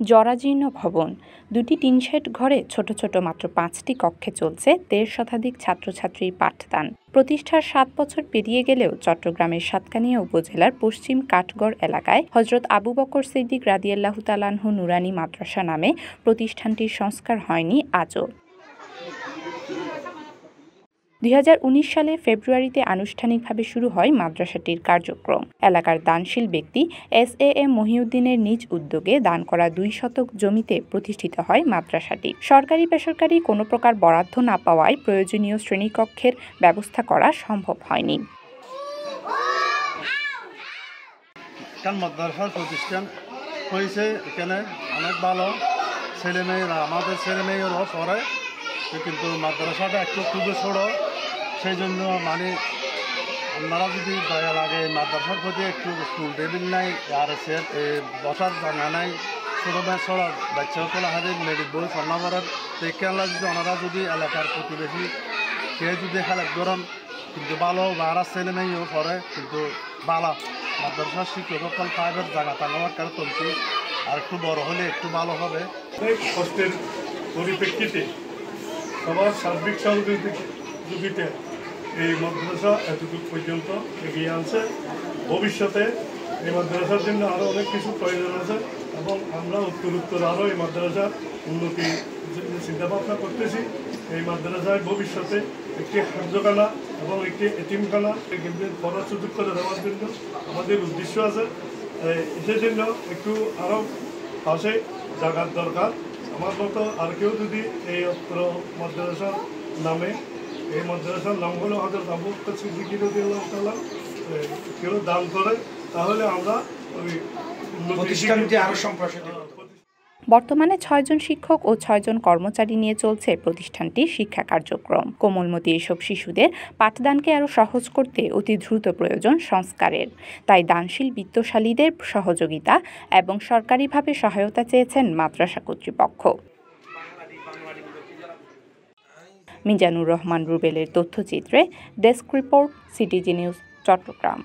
জরাজীর্ণ ভবন, দুটি টিনশেড ঘরে ছোট ছোট মাত্র ৫টি কক্ষে চলছে ১.৫ শতাধিক ছাত্রছাত্রীর পাঠদান। প্রতিষ্ঠার ৭ বছর পেরিয়ে গেলেও চট্টগ্রামের সাতকানিয়া উপজেলার পশ্চিম কাঠগড় এলাকায় হযরত আবু বকর সিদ্দিক রাদিয়াল্লাহু তাআলা আনহু নুরানী মাদ্রাসা নামে প্রতিষ্ঠানটির সংস্কার হয়নি আজও। ২০১৯ সালের ফেব্রুয়ারিতে আনুষ্ঠানিকভাবে শুরু হয় মাদ্রাসাটির কার্যক্রম। এলাকার দানশীল ব্যক্তি SAM মহিউদ্দিনের নিজ উদ্যোগে দান করা ২ শতক জমিতে প্রতিষ্ঠিত হয় মাদ্রাসাটি। সরকারি বেসরকারি কোনো প্রকার বরাদ্দ না পাওয়ায় প্রয়োজনীয় শ্রেণীকক্ষের ব্যবস্থা করা সম্ভব হয়নি। মাদ্রাসার প্রতিষ্ঠান হয়েছে, এখানে অনেক ভালো ছেলেমেয়েরা, আমাদের ছেলেমেয়েরাও পড়ে, কিন্তু মাদ্রাসাটা একটু খুবই ছোট। সেই জন্য মানে আপনারা যদি দয়া লাগে মাদ্রাসার প্রতি একটু স্কুল টেবিল নাই, আর বসার জায়গা নাই, ছোটো বাচ্চাসকল হাতে মেডিক বই সন্না করার খেলা যদি ওনারা যদি এলাকার প্রতিবেশী সে যদি হেল্প করেন কিন্তু ভালো, বারা ছেলে মেয়েও পড়ে কিন্তু ভালো মাদ্রাসার শিক্ষকসকল পাইবের জায়গা তাঙ্গাবার কারণ চলছে, আর একটু বড় হলে একটু ভালো হবে। কষ্টের পরিপ্রেক্ষিতে সবার সার্বিক সহযোগিতা এই মাদ্রাসা এতটুকু পর্যন্ত এগিয়ে আনছে। ভবিষ্যতে এই মাদ্রাসার জন্য আরও অনেক কিছু প্রয়োজন আছে এবং আমরা উত্তর আরও এই মাদ্রাসার উন্নতি চিন্তাভাবনা করতেছি। এই মাদ্রাসায় ভবিষ্যতে একটি হাফজখানা এবং একটি এতিমখানা কিন্তু পড়ার সুযোগ করে দেওয়ার জন্য আমাদের উদ্দেশ্য আছে। এটার জন্য একটু আরও পাশে জায়গার দরকার। আমার মতো আর কেউ যদি এই অত্র মাদ্রাসার নামে, এই মাদ্রাসার নাম হলো হযরত আবু বকর সিদ্দিক রাদিয়াল্লাহু তাআলা, কেউ দান করে তাহলে আমরা ওই প্রতিষ্ঠানটি আরও সম্প্রসারিত। বর্তমানে ৬ জন শিক্ষক ও ৬ জন কর্মচারী নিয়ে চলছে প্রতিষ্ঠানটির শিক্ষা কার্যক্রম। কোমলমতি এসব শিশুদের পাঠদানকে আরও সহজ করতে অতি দ্রুত প্রয়োজন সংস্কারের। তাই দানশীল বিত্তশালীদের সহযোগিতা এবং সরকারিভাবে সহায়তা চেয়েছেন মাদ্রাসা কর্তৃপক্ষ। মিজানুর রহমান রুবেলের তথ্যচিত্রে desk report, CTG news, Chittagong.